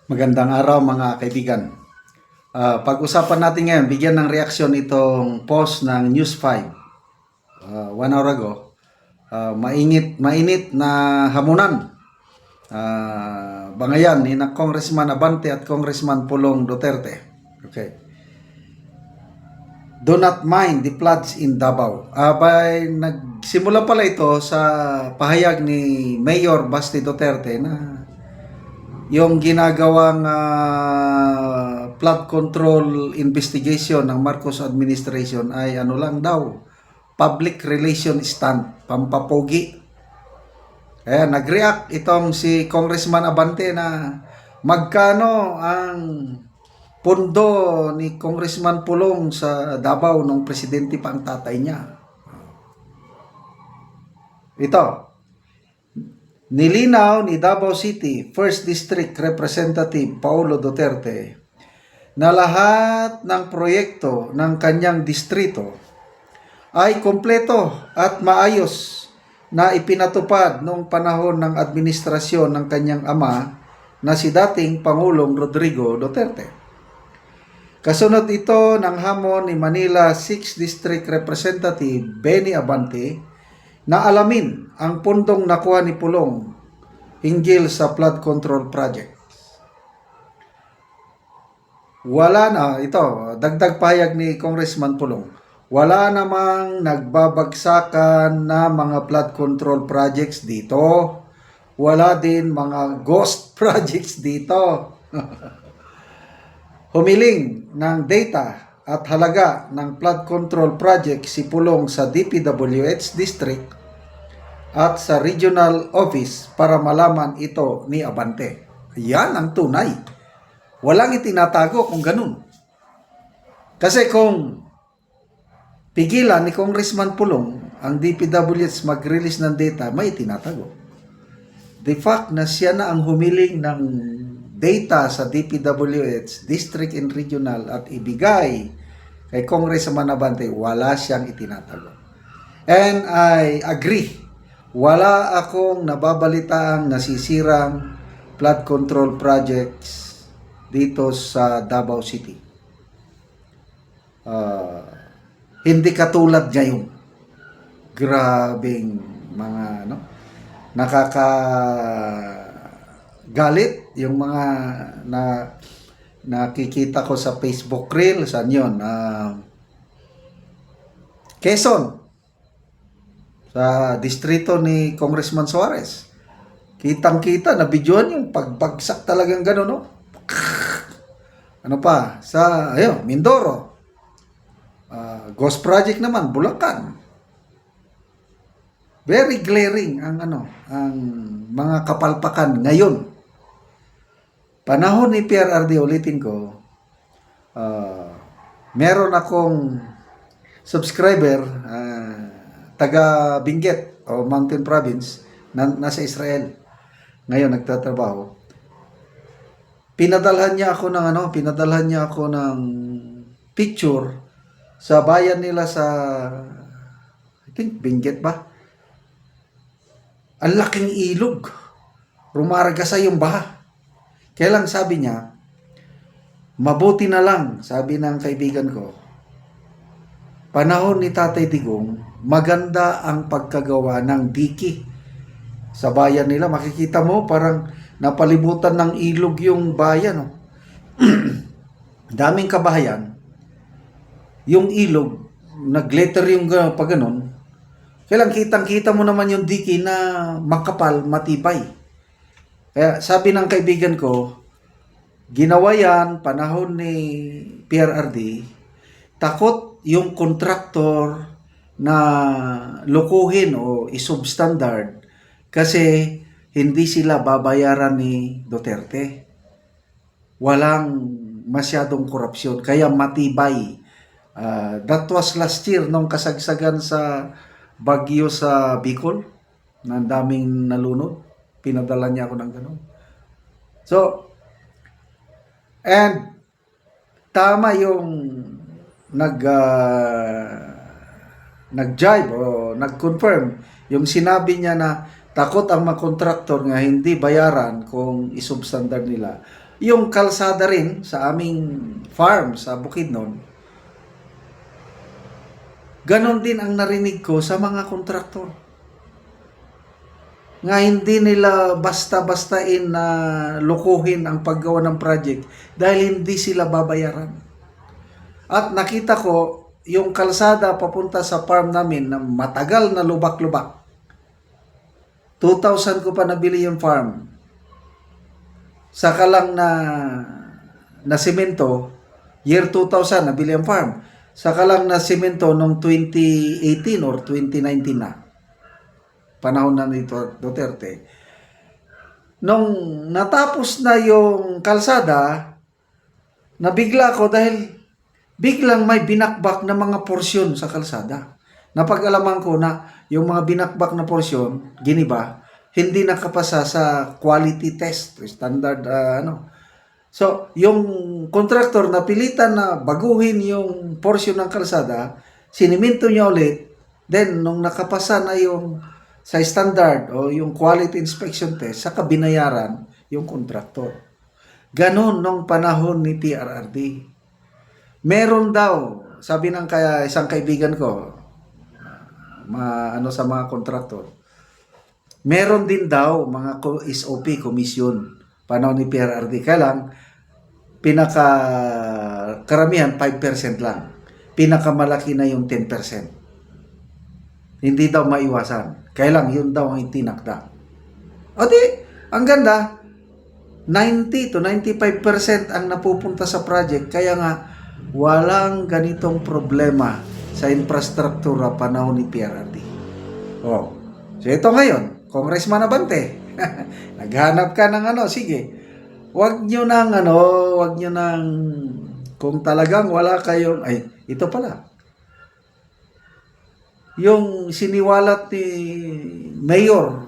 Magandang araw mga kaibigan. Pag-usapan natin ngayon, bigyan ng reaksyon itong post ng News 5 1 hour ago. Mainit na hamunan. Bangayan ni na Congressman Abante at Congressman Pulong Duterte. Okay. Do not mind the floods in Davao. Nagsimula pala ito sa pahayag ni Mayor Basti Duterte na yung ginagawang flood control investigation ng Marcos administration ay ano lang daw, public relation stunt, pampapogi. Kaya nag-react itong si Congressman Abante na magkano ang pondo ni Congressman Pulong sa Davao nung presidente pa ang tatay niya. Ito, nilinaw ni Davao City 1st District Representative Paulo Duterte na lahat ng proyekto ng kanyang distrito ay kompleto at maayos na ipinatupad noong panahon ng administrasyon ng kanyang ama na si dating Pangulong Rodrigo Duterte. Kasunod ito ng hamon ni Manila 6th District Representative Benny Abante na alamin ang pundong nakuha ni Pulong hinggil sa flood control project. Wala na, ito, dagdag pahayag ni Congressman Pulong, wala namang nagbabagsakan na mga flood control projects dito. Wala din mga ghost projects dito. Humiling ng data at halaga ng flood control project si Pulong sa DPWH District at sa Regional Office para malaman ito ni Abante. Yan ang tunay. Walang itinatago kung ganun. Kasi kung pigilan ni Congressman Pulong ang DPWH mag-release ng data, may itinatago. The fact na siya na ang humiling ng data sa DPWH, District and Regional at ibigay kay Congressman Abante, wala siyang itinatago. And I agree. Wala akong nababalitaang nasisirang flood control projects dito sa Davao City. Hindi katulad ngayon. Grabing mga nakakagalit yung mga nakikita ko sa Facebook reel. Saan yun? Quezon. Sa distrito ni Congressman Suarez. Kitang-kita na videoan yung pagbagsak talagang gano'n, no? Ano pa? Sa, Mindoro. Ghost Project naman, Bulacan. Very glaring ang ang mga kapalpakan ngayon. Panahon ni PRRD, ulitin ko, meron akong subscriber, taga Benguet o Mountain Province, nasa Israel. Ngayon nagtatrabaho. Pinadalhan niya ako ng picture sa bayan nila sa, I think Benguet ba? Ang laking ilog. Rumaragasa yung baha. Kaya lang sabi niya, mabuti na lang, sabi ng kaibigan ko, panahon ni Tatay Digong, maganda ang pagkagawa ng diki sa bayan nila. Makikita mo parang napalibutan ng ilog yung bayan. No? Daming kabahayan. Yung ilog, nag-glitter yung pag ganun. Kailang kitang-kita mo naman yung diki na makapal, matibay. Kaya sabi ng kaibigan ko, ginawa yan panahon ni PRRD, takot yung kontraktor na lukuhin o isubstandard kasi hindi sila babayaran ni Duterte. Walang masyadong korupsyon, kaya matibay. That was last year nung kasagsagan sa bagyo sa Bicol, na daming nalunod. Pinadala niya ako ng ganun. So, and tama yung nag-jibe o nag-confirm yung sinabi niya na takot ang mga kontraktor nga hindi bayaran kung isubstandard nila. Yung kalsada rin sa aming farm sa Bukidnon, ganon din ang narinig ko sa mga kontraktor. Nga hindi nila basta-bastain na lukuhin ang paggawa ng project dahil hindi sila babayaran. At nakita ko yung kalsada papunta sa farm namin na matagal na lubak-lubak. 2,000 ko pa nabili yung farm. Saka lang na semento, year 2000 nabili ang farm. Saka lang na semento noong 2018 or 2019 na. Panahon na ni Duterte. Nung natapos na yung kalsada, nabigla ko dahil biglang may binakbak na mga porsyon sa kalsada. Napag-alaman ko na yung mga binakbak na porsyon, giniba, hindi nakapasa sa quality test, standard So, yung contractor napilitan na baguhin yung portion ng kalsada, siniminto niya ulit, then nung nakapasa na yung sa standard o yung quality inspection test, saka binayaran yung contractor. Ganon nung panahon ni PRRD. Meron daw, sabi ng isang kaibigan ko, sa mga kontraktor, meron din daw mga SOP, commission, panahon ni PRRD. Kaya lang, karamihan 5% lang. Pinakamalaki na yung 10%. Hindi daw maiwasan. Kaya lang, yun daw ang itinakda. O di, ang ganda, 90 to 95% ang napupunta sa project. Kaya nga, walang ganitong problema sa infrastruktura panahon ni PRRD. Oh. So ito ngayon, Congressman Abante. Naghanap ka ng sige. Wag nyo nang kung talagang wala kayong ito pala. Yung siniwalat ni Mayor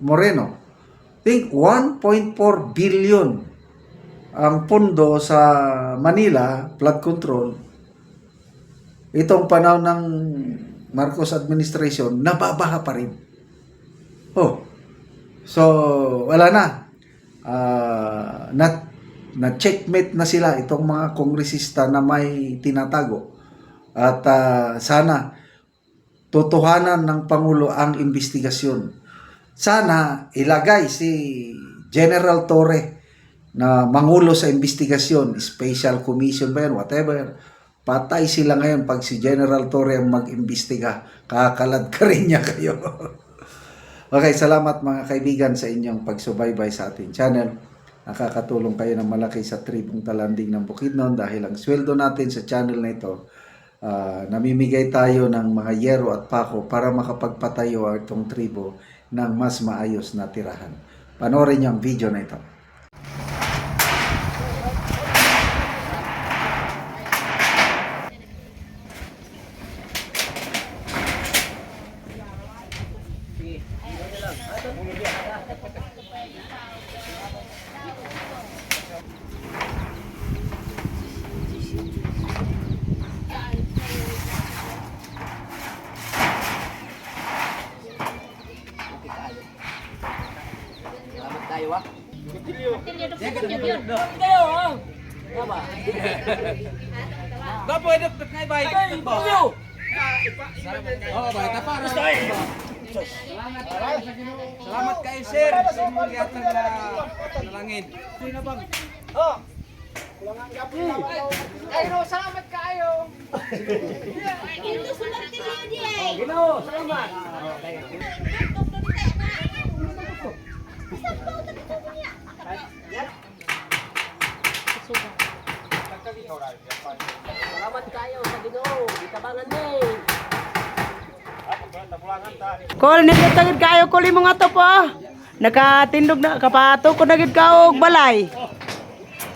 Moreno, think 1.4 billion ang pondo sa Manila flood control. Itong panahon ng Marcos administration, nababaha pa rin. So wala na. Na checkmate na sila itong mga kongresista na may tinatago. At sana totohanan ng Pangulo ang investigasyon. Sana ilagay si General Torre na mangulo sa investigasyon, special commission ba yan, whatever. Patay sila ngayon pag si General Torre ang mag-imbestiga. Kakalad ka rin niya kayo. Okay, salamat mga kaibigan sa inyong pagsubaybay sa ating channel. Nakakatulong kayo ng malaki sa tribong talanding ng Bukidnon dahil ang sweldo natin sa channel na ito, namimigay tayo ng mga yero at pako para makapagpatayo itong tribo ng mas maayos na tirahan. Panoorin niyo ang video na ito. Gapo eduk ngay bay. Oh, bay tapara. Salamat kayo sir. Sa giyatan na nalangin. Sino bang? Oh. Ayro, salamat kayo. Ito sulat ka niya diya. Ginoo, salamat. Salamat kayo sa Ginoo. Itabangan ni. Kol, nindot na gid kayo kuli mo nga to po. Nakatindog na kapatukod na gid ka og balay.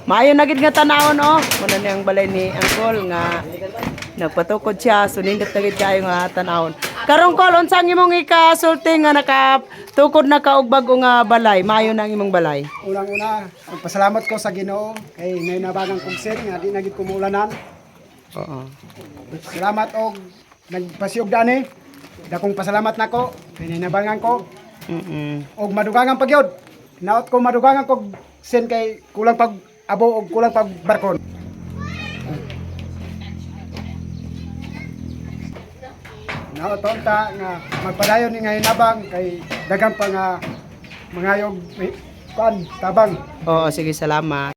Maayo na gid nga tanawon Muna ni ang balay ni Angkol nga nagpatukod siya so nindot na gid kayo nga tanawon. Karon Kol, unsang imong ikasulti nga nakatukod na ka og bag-o nga balay? Maayo na ang imong balay. Unang-una, magpasalamat ko sa Ginoo kay ngay nabagang kong sir nga di na gid kumulanan. Oo. Salamat og nagpasiyog dani. Dakong pasalamat nako kay nabangan ko og madugangan pagyod. Naot ko madugangan ko sen kay kulang pag abo og kulang pag barkon. Naotonta nga magpadayon ni nga hinabang kay daghang pa nga mangayog kan tabang. Oo, sige, salamat.